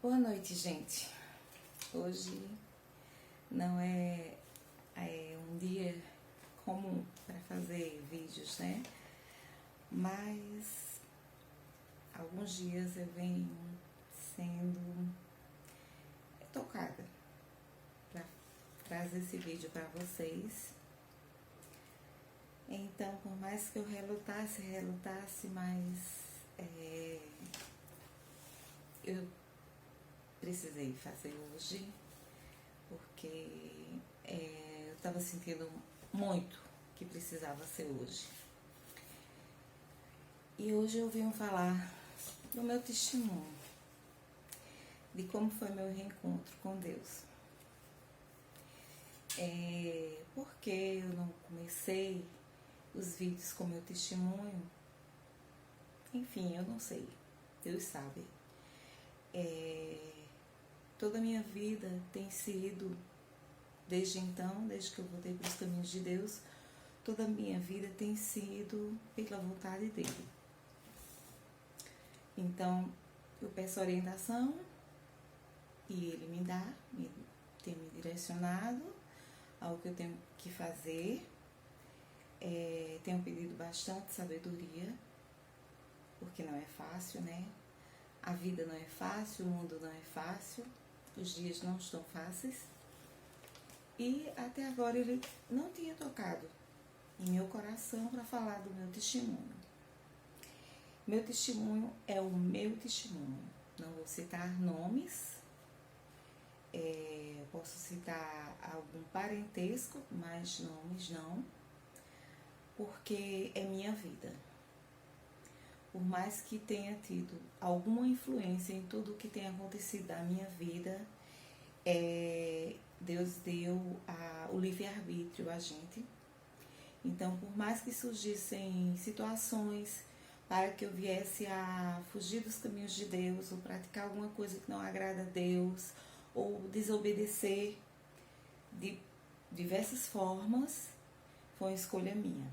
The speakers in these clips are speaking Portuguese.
Boa noite, gente. Hoje não é um dia comum para fazer vídeos, né? Mas alguns dias eu venho sendo tocada para trazer esse vídeo para vocês. Então, por mais que eu relutasse, mas eu precisei fazer hoje, porque eu estava sentindo muito que precisava ser hoje. E hoje eu venho falar do meu testemunho, de como foi meu reencontro com Deus. Por que eu não comecei os vídeos com meu testemunho? Enfim, eu não sei, Deus sabe. Toda a minha vida tem sido, desde então, desde que eu voltei para os caminhos de Deus, toda a minha vida tem sido pela vontade dele. Então, eu peço orientação e ele me dá, tem me direcionado ao que eu tenho que fazer. Tenho pedido bastante sabedoria, porque não é fácil, né? A vida não é fácil, o mundo não é fácil, os dias não estão fáceis. E até agora ele não tinha tocado em meu coração para falar do meu testemunho. Meu testemunho é o meu testemunho. Não vou citar nomes, posso citar algum parentesco, mas nomes não, porque é minha vida. Por mais que tenha tido alguma influência em tudo o que tem acontecido na minha vida, Deus deu o livre-arbítrio a gente. Então, por mais que surgissem situações para que eu viesse a fugir dos caminhos de Deus, ou praticar alguma coisa que não agrada a Deus, ou desobedecer de diversas formas, foi uma escolha minha,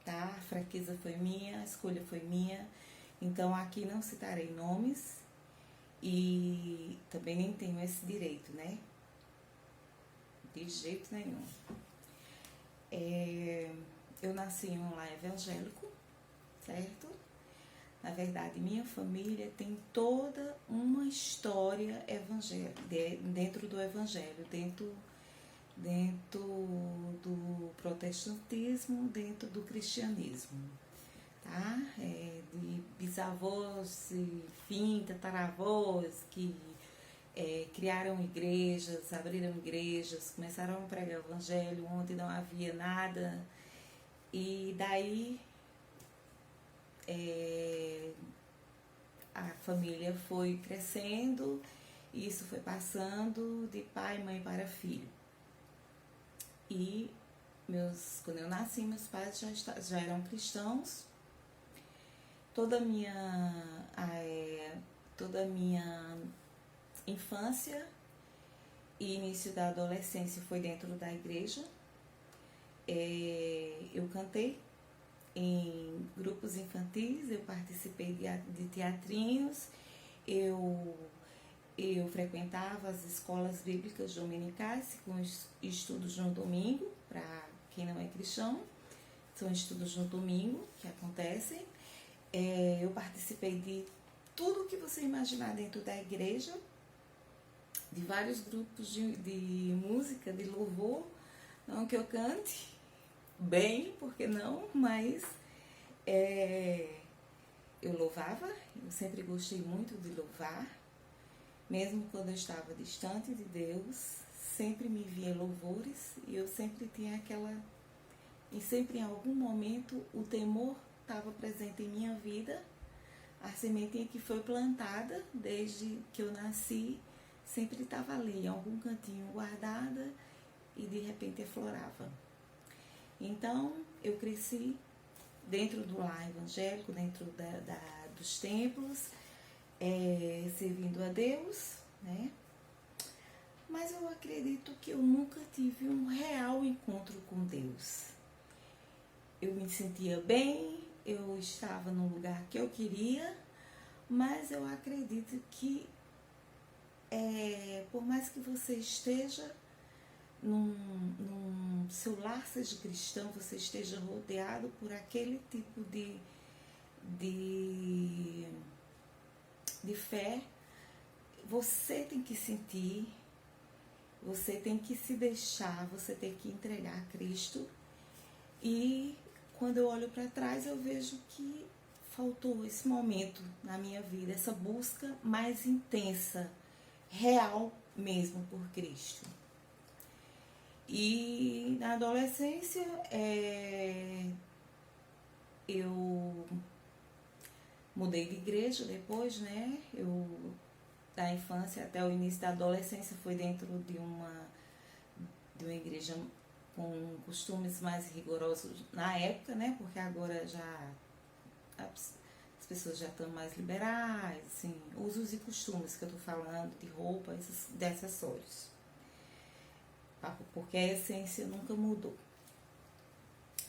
tá? A fraqueza foi minha, a escolha foi minha. Então, aqui não citarei nomes e também nem tenho esse direito, né? De jeito nenhum. Eu nasci em um lar evangélico, certo? Na verdade, minha família tem toda uma história evangélica, dentro do evangelho, dentro do protestantismo, dentro do cristianismo, tá? De bisavós, enfim, tataravós que criaram igrejas, abriram igrejas, começaram a pregar o evangelho onde não havia nada. E daí a família foi crescendo e isso foi passando de pai, mãe para filho. E quando eu nasci, meus pais já eram cristãos. Toda a minha infância e início da adolescência foi dentro da igreja. Eu cantei em grupos infantis, eu participei de teatrinhos, eu frequentava as escolas bíblicas dominicais com estudos no domingo, para quem não é cristão, são estudos no domingo que acontecem. Eu participei de tudo que você imaginar dentro da igreja, de vários grupos de música, de louvor, não que eu cante bem, porque não, mas eu louvava, eu sempre gostei muito de louvar, mesmo quando eu estava distante de Deus, sempre me via louvores e eu sempre tinha e sempre em algum momento o temor estava presente em minha vida. A sementinha que foi plantada desde que eu nasci sempre estava ali, em algum cantinho guardada e de repente aflorava. Então eu cresci dentro do lar evangélico, dentro dos templos, servindo a Deus, né? Mas eu acredito que eu nunca tive um real encontro com Deus. Eu me sentia bem, eu estava no lugar que eu queria, mas eu acredito que por mais que você esteja seu lar seja cristão, você esteja rodeado por aquele tipo de, de fé, você tem que sentir, você tem que se deixar, você tem que entregar a Cristo. E quando eu olho para trás, eu vejo que faltou esse momento na minha vida, essa busca mais intensa, real mesmo por Cristo. E na adolescência, eu mudei de igreja depois, né? Da infância até o início da adolescência foi dentro de uma igreja com costumes mais rigorosos na época, né? Porque agora já as pessoas já estão mais liberais, assim, usos e costumes que eu tô falando, de roupa, de acessórios. Porque a essência nunca mudou.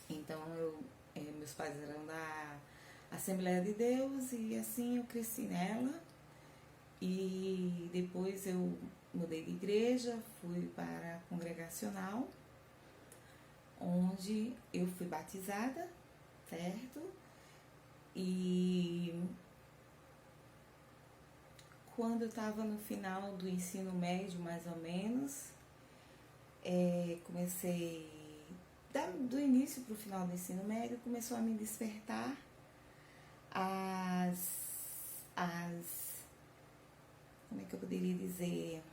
Então, meus pais eram da Assembleia de Deus e assim eu cresci nela. E depois eu mudei de igreja, fui para a congregacional, onde eu fui batizada, certo? E quando eu estava no final do ensino médio, mais ou menos, comecei, do início para o final do ensino médio, começou a me despertar como é que eu poderia dizer,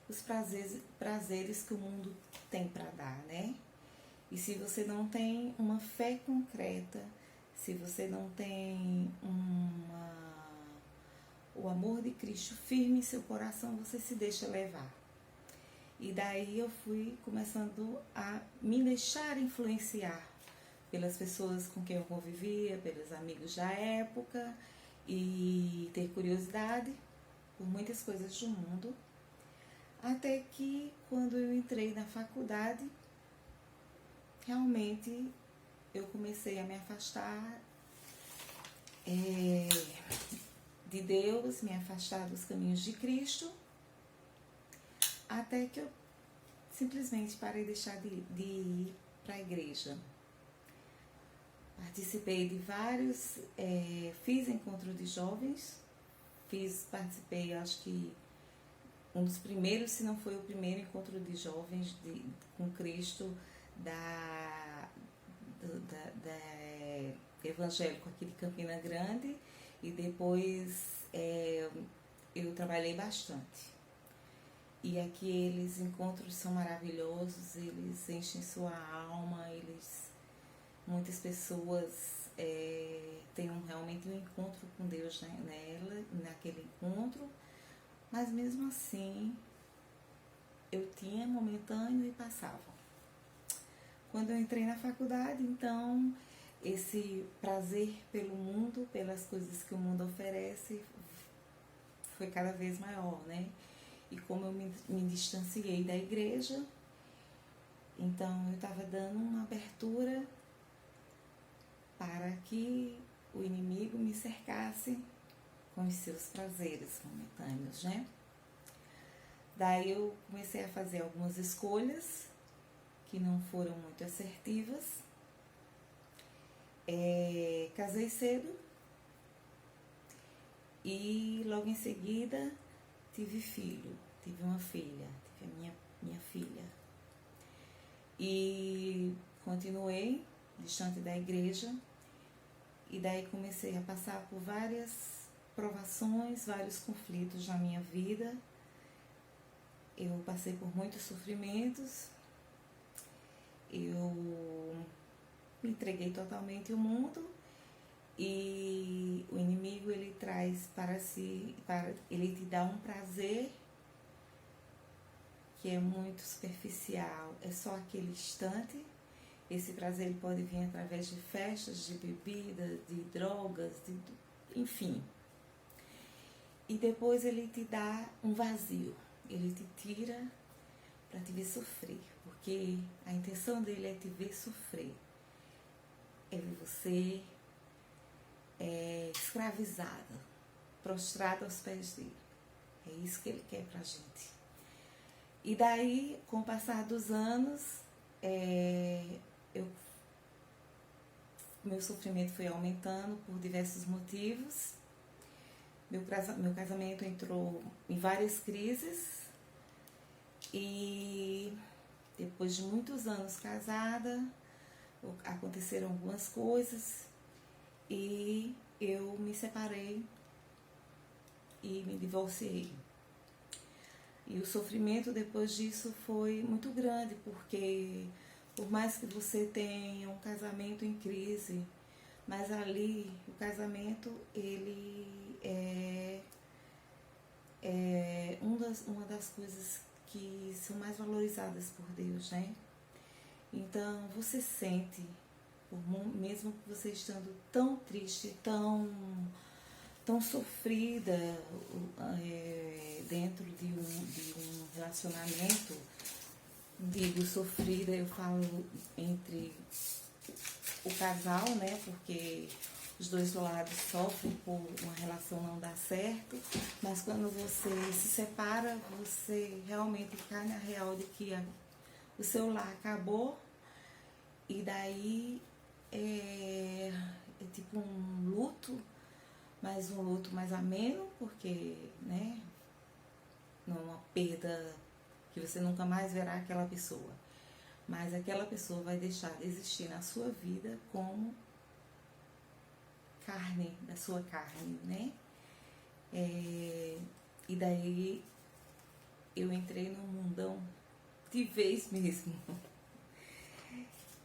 os prazeres que o mundo tem para dar, né? E se você não tem uma fé concreta, se você não tem o amor de Cristo firme em seu coração, você se deixa levar. E daí eu fui começando a me deixar influenciar pelas pessoas com quem eu convivia, pelos amigos da época, e ter curiosidade por muitas coisas do mundo, até que quando eu entrei na faculdade, realmente eu comecei a me afastar de Deus, me afastar dos caminhos de Cristo, até que eu simplesmente parei de deixar de ir para a igreja. Participei de vários, fiz encontro de jovens, participei, acho que um dos primeiros, se não foi o primeiro encontro de jovens com Cristo evangélico aqui de Campina Grande, e depois eu trabalhei bastante. E aqueles encontros são maravilhosos, eles enchem sua alma, muitas pessoas têm realmente um encontro com Deus naquele encontro, mas mesmo assim eu tinha momentâneo e passava. Quando eu entrei na faculdade, então, esse prazer pelo mundo, pelas coisas que o mundo oferece, foi cada vez maior, né? E como eu me distanciei da igreja, então eu estava dando uma abertura para que o inimigo me cercasse com os seus prazeres momentâneos, né? Daí eu comecei a fazer algumas escolhas que não foram muito assertivas. Casei cedo e logo em seguida tive uma filha, tive a minha filha. E continuei distante da igreja, e daí comecei a passar por várias provações, vários conflitos na minha vida. Eu passei por muitos sofrimentos, eu me entreguei totalmente ao mundo, e o inimigo ele traz ele te dá um prazer que é muito superficial, é só aquele instante. Esse prazer ele pode vir através de festas, de bebidas, de drogas, enfim. E depois ele te dá um vazio, ele te tira para te ver sofrer, porque a intenção dele é te ver sofrer, é ver você escravizada, prostrada aos pés dele. É isso que Ele quer pra gente. E daí, com o passar dos anos, meu sofrimento foi aumentando por diversos motivos. Meu casamento entrou em várias crises e depois de muitos anos casada, aconteceram algumas coisas e eu me separei e me divorciei. E o sofrimento depois disso foi muito grande, porque por mais que você tenha um casamento em crise, mas ali o casamento ele é uma das coisas que são mais valorizadas por Deus, né? Então você sente, mesmo que você estando tão triste, tão sofrida dentro de um relacionamento, digo sofrida, eu falo entre o casal, né? Porque os dois lados sofrem por uma relação não dar certo, mas quando você se separa, você realmente cai na real de que o seu lar acabou e daí é tipo um luto, mas um luto mais ameno, porque, né, não é uma perda que você nunca mais verá aquela pessoa, mas aquela pessoa vai deixar de existir na sua vida como carne, da sua carne, né? E daí eu entrei num mundão de vez mesmo.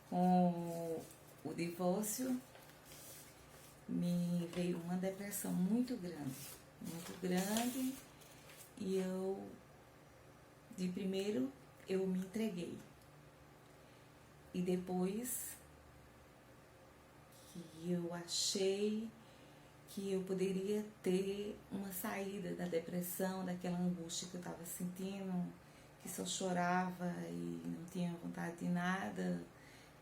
Com o divórcio me veio uma depressão muito grande, e de primeiro eu me entreguei, e depois que eu achei que eu poderia ter uma saída da depressão, daquela angústia que eu estava sentindo, que só chorava e não tinha vontade de nada,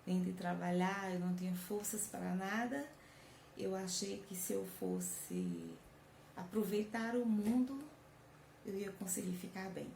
nem de trabalhar, eu não tinha forças para nada. Eu achei que se eu fosse aproveitar o mundo, eu ia conseguir ficar bem.